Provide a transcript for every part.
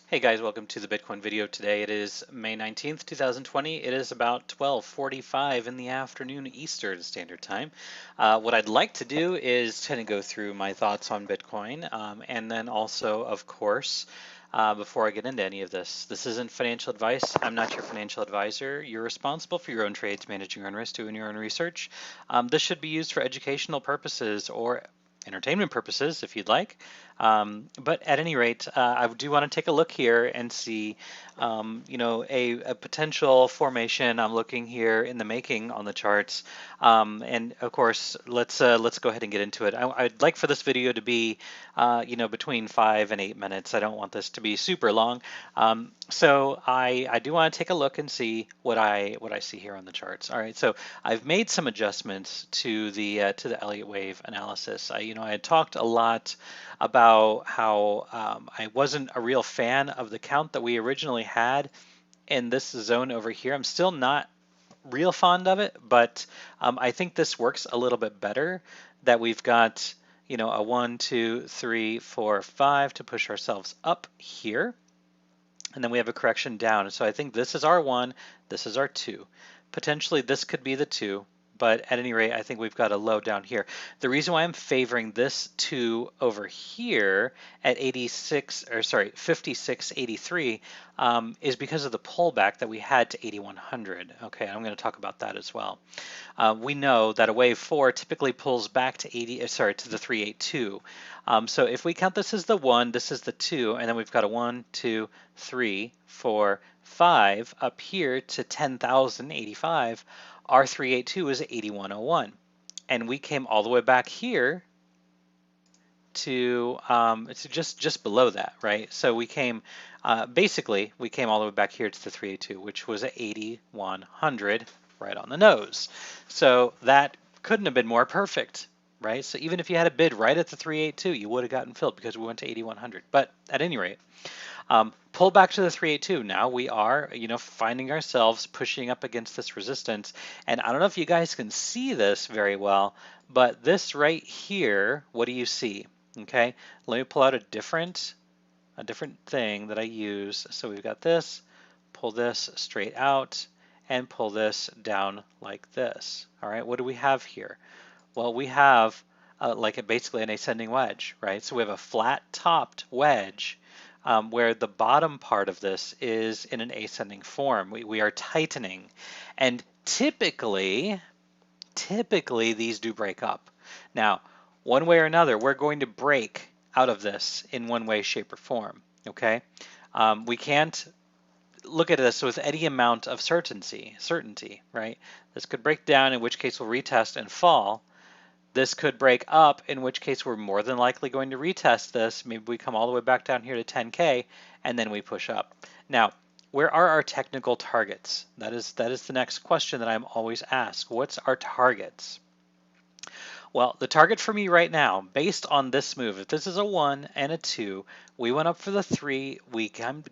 Hey guys, welcome to the Bitcoin video. Today it is May 19th, 2020. It is about 12:45 in the afternoon Eastern Standard Time. What I'd like to do is kind of go through my thoughts on Bitcoin and then also, of course, before I get into any of this isn't financial advice. I'm not your financial advisor. You're responsible for your own trades, managing your own risk, doing your own research. This should be used for educational purposes or entertainment purposes if you'd like. But at any rate, I do want to take a look here and see, a potential formation. I'm looking here in the making on the charts, and of course, let's go ahead and get into it. I'd like for this video to be, between 5 and 8 minutes. I don't want this to be super long, so I do want to take a look and see what I see here on the charts. All right, so I've made some adjustments to the Elliott wave analysis. I had talked a lot about how I wasn't a real fan of the count that we originally had in this zone over here. I'm still not real fond of it, but I think this works a little bit better. That we've got a 1, 2, 3, 4, 5 to push ourselves up here. And then we have a correction down. So I think this is our 1, this is our 2. Potentially this could be the 2, but at any rate, I think we've got a low down here. The reason why I'm favoring this 2 over here at 56.83 is because of the pullback that we had to 8100. Okay, I'm going to talk about that as well. We know that a wave 4 typically pulls back to to the 382. So if we count this as the 1, this is the 2, and then we've got a 1, 2, 3, 4, 5 up here to 10,085. Our 382 is 8101, and we came all the way back here to it's just below that, right? So we came basically we came all the way back here to the 382, which was at 8100, right on the nose. So that couldn't have been more perfect, right? So even if you had a bid right at the 382, you would have gotten filled because we went to 8100. But at any rate, pull back to the 382. Now we are, finding ourselves pushing up against this resistance. And I don't know if you guys can see this very well, but this right here, what do you see? Okay, let me pull out a different thing that I use. So we've got this, pull this straight out, and pull this down like this. All right, what do we have here? Well, we have basically an ascending wedge, right? So we have a flat topped wedge where the bottom part of this is in an ascending form. We are tightening, and typically these do break up. Now, one way or another, we're going to break out of this in one way, shape, or form. Okay, we can't look at this with any amount of certainty, right? This could break down, in which case we'll retest and fall. This could break up, in which case we're more than likely going to retest this. Maybe we come all the way back down here to 10K, and then we push up. Now, where are our technical targets? That is the next question that I'm always asked. What's our targets? Well, the target for me right now, based on this move, if this is a 1 and a 2, we went up for the 3, we came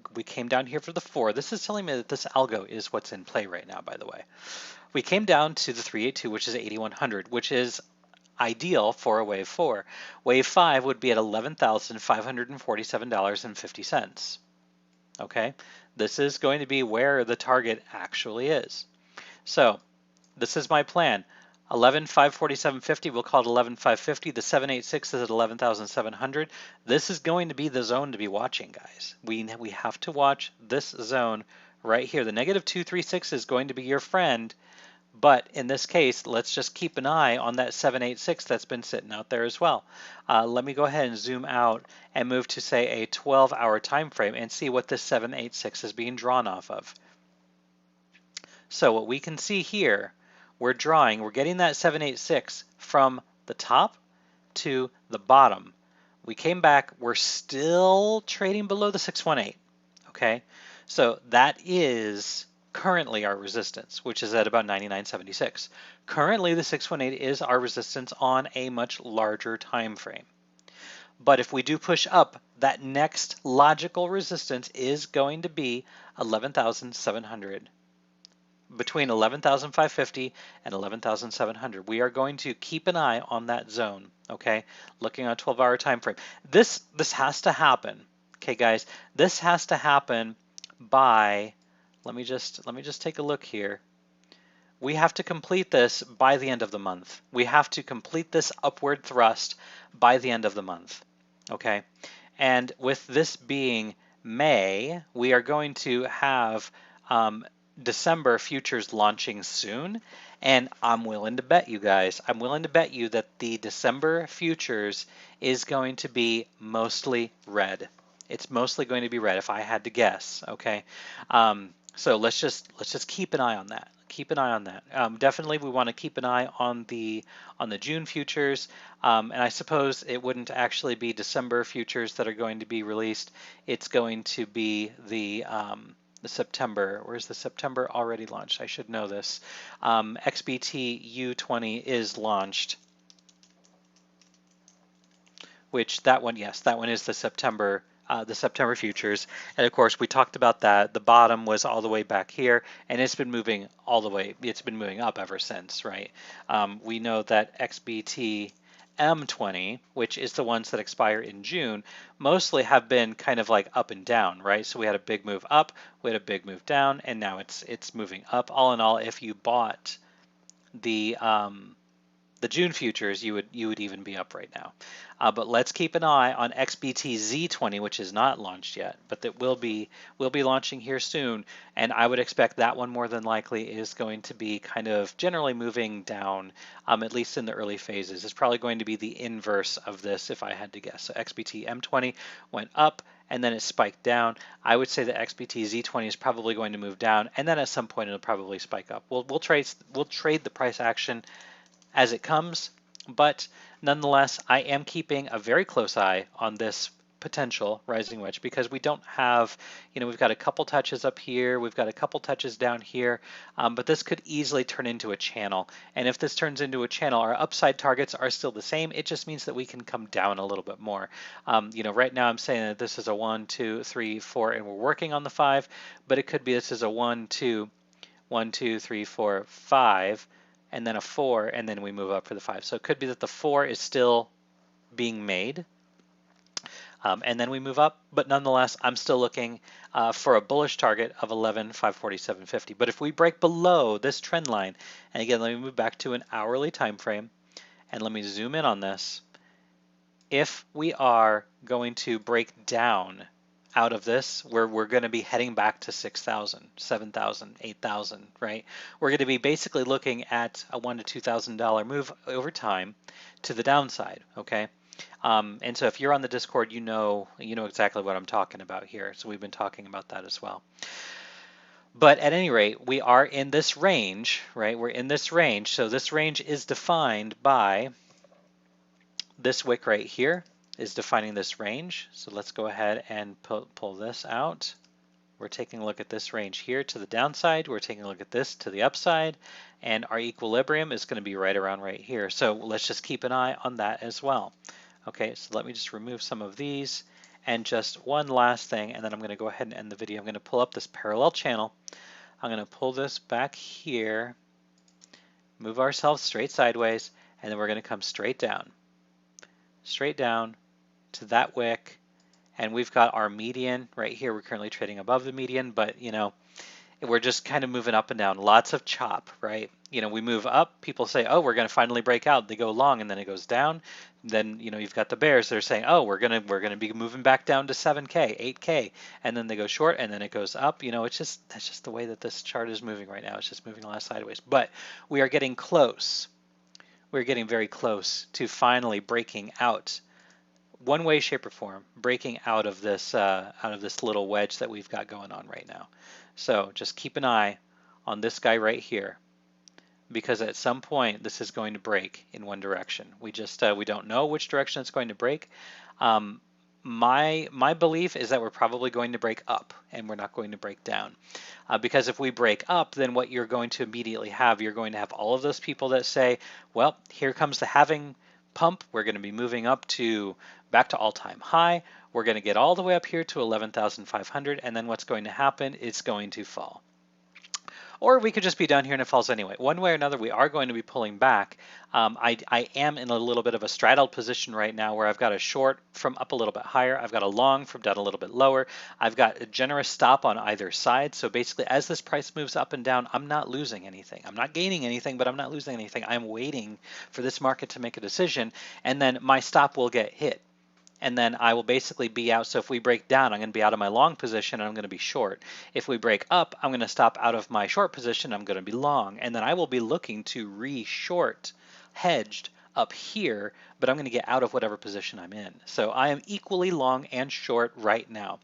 down here for the 4. This is telling me that this algo is what's in play right now, by the way. We came down to the 382, which is 8100, which is ideal for a wave 4. Wave 5 would be at $11,547.50. Okay, this is going to be where the target actually is. So this is my plan. 11,547.50, we'll call it 11,550. The 786 is at 11,700. This is going to be the zone to be watching, guys. We have to watch this zone right here. The negative 236 is going to be your friend. But in this case, let's just keep an eye on that 786 that's been sitting out there as well. Let me go ahead and zoom out and move to, say, a 12-hour time frame and see what this 786 is being drawn off of. So what we can see here, we're getting that 786 from the top to the bottom. We came back, we're still trading below the 618, okay? So that is currently our resistance, which is at about 99.76. Currently, the 618 is our resistance on a much larger time frame. But if we do push up, that next logical resistance is going to be 11,700. Between 11,550 and 11,700. We are going to keep an eye on that zone, okay? Looking at a 12-hour time frame. This has to happen. Okay, guys, this has to happen by, let me just take a look here. We have to complete this by the end of the month. We have to complete this upward thrust by the end of the month. Okay, and with this being May, we are going to have December futures launching soon, and I'm willing to bet you guys, I'm willing to bet you that the December futures is going to be mostly red. It's mostly going to be red if I had to guess. Okay, so let's just keep an eye on that. Keep an eye on that. Definitely, we want to keep an eye on the June futures, and I suppose it wouldn't actually be December futures that are going to be released. It's going to be the September. Where's the September already launched? I should know this. XBT U20 is launched, which that one, yes, that one is the September futures. And of course, we talked about that. The bottom was all the way back here, and it's been moving all the way. It's been moving up ever since, right? We know that XBT M20, which is the ones that expire in June, mostly have been kind of like up and down, right? So we had a big move up, we had a big move down, and now it's moving up. All in all, if you bought the June futures, you would even be up right now. But let's keep an eye on XBT Z20, which is not launched yet, but that will be launching here soon. And I would expect that one more than likely is going to be kind of generally moving down, at least in the early phases. It's probably going to be the inverse of this if I had to guess. So XBT M20 went up and then it spiked down. I would say that XBT Z20 is probably going to move down, and then at some point it'll probably spike up. We'll trade the price action as it comes, but nonetheless, I am keeping a very close eye on this potential rising wedge because we don't have, we've got a couple touches up here, we've got a couple touches down here, but this could easily turn into a channel. And if this turns into a channel, our upside targets are still the same. It just means that we can come down a little bit more. Right now I'm saying that this is a 1, 2, 3, 4, and we're working on the 5, but it could be this is a 1, 2, 1, 2, 3, 4, 5, and then a 4, and then we move up for the 5. So it could be that the 4 is still being made, and then we move up. But nonetheless, I'm still looking for a bullish target of 11,547.50. But if we break below this trend line, and again, let me move back to an hourly time frame, and let me zoom in on this. If we are going to break down out of this, where we're going to be heading back to 6,000, 7,000, 8,000, right? We're going to be basically looking at a $1,000 to $2,000 move over time to the downside, okay? And so if you're on the Discord, you know exactly what I'm talking about here. So we've been talking about that as well. But at any rate, we are in this range, right? We're in this range. So this range is defined by this wick right here. Is defining this range. So let's go ahead and pull this out. We're taking a look at this range here to the downside. We're taking a look at this to the upside. And our equilibrium is going to be right around right here. So let's just keep an eye on that as well. Okay, so let me just remove some of these. And just one last thing, and then I'm going to go ahead and end the video. I'm going to pull up this parallel channel. I'm going to pull this back here, move ourselves straight sideways, and then we're going to come straight down to that wick, and we've got our median right here. We're currently trading above the median, but we're just kind of moving up and down. Lots of chop, right? We move up, people say, oh, we're going to finally break out. They go long and then it goes down. Then you've got the bears. They're saying, oh, we're going to be moving back down to 7K, 8K, and then they go short and then it goes up. That's just the way that this chart is moving right now. It's just moving a lot sideways. But we are getting close. We're getting very close to finally breaking out, one way, shape, or form, breaking out of this little wedge that we've got going on right now. So just keep an eye on this guy right here, because at some point this is going to break in one direction. We don't know which direction it's going to break. My belief is that we're probably going to break up and we're not going to break down, because if we break up, then what you're going to immediately have, you're going to have all of those people that say, well, here comes the halving pump. We're going to be moving up back to all-time high. We're going to get all the way up here to 11,500, and then what's going to happen? It's going to fall. or we could just be down here and it falls anyway. One way or another, we are going to be pulling back. I am in a little bit of a straddled position right now where I've got a short from up a little bit higher. I've got a long from down a little bit lower. I've got a generous stop on either side. So basically, as this price moves up and down, I'm not losing anything. I'm not gaining anything, but I'm not losing anything. I'm waiting for this market to make a decision, and then my stop will get hit. And then I will basically be out. So if we break down, I'm going to be out of my long position and I'm going to be short. If we break up, I'm going to stop out of my short position. I'm going to be long. And then I will be looking to re-short hedged up here, but I'm going to get out of whatever position I'm in. So I am equally long and short right now.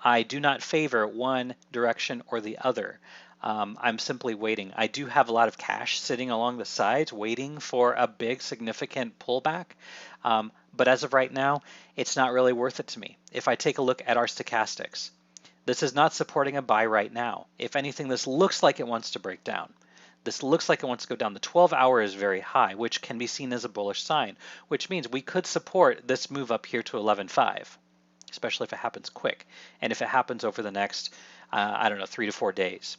I do not favor one direction or the other. I'm simply waiting. I do have a lot of cash sitting along the sides waiting for a big significant pullback. But as of right now, it's not really worth it to me. If I take a look at our stochastics, this is not supporting a buy right now. If anything, this looks like it wants to break down. This looks like it wants to go down. The 12-hour is very high, which can be seen as a bullish sign, which means we could support this move up here to 11.5, especially if it happens quick and if it happens over the next, I don't know, 3 to 4 days.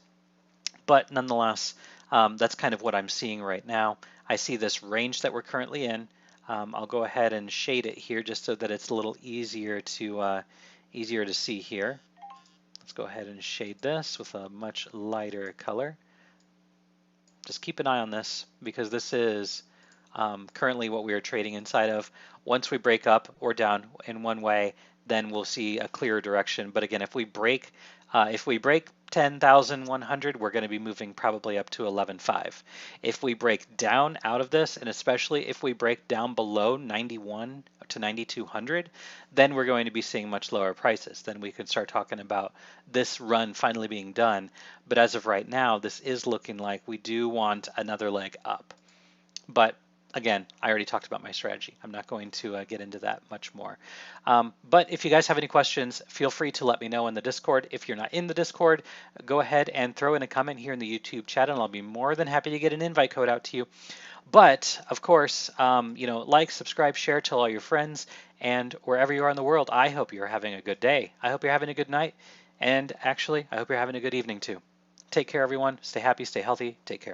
But nonetheless, that's kind of what I'm seeing right now. I see this range that we're currently in. I'll go ahead and shade it here just so that it's a little easier to see here. Let's go ahead and shade this with a much lighter color. Just keep an eye on this because this is currently what we are trading inside of. Once we break up or down in one way, then we'll see a clearer direction. But again, if we break 10,100, we're going to be moving probably up to 11.5. If we break down out of this, and especially if we break down below 91 to 9,200, then we're going to be seeing much lower prices. Then we can start talking about this run finally being done. But as of right now, this is looking like we do want another leg up. But again, I already talked about my strategy. I'm not going to get into that much more. But if you guys have any questions, feel free to let me know in the Discord. If you're not in the Discord, go ahead and throw in a comment here in the YouTube chat, and I'll be more than happy to get an invite code out to you. But of course, like, subscribe, share, tell all your friends, and wherever you are in the world, I hope you're having a good day. I hope you're having a good night, and actually, I hope you're having a good evening too. Take care, everyone. Stay happy, stay healthy. Take care.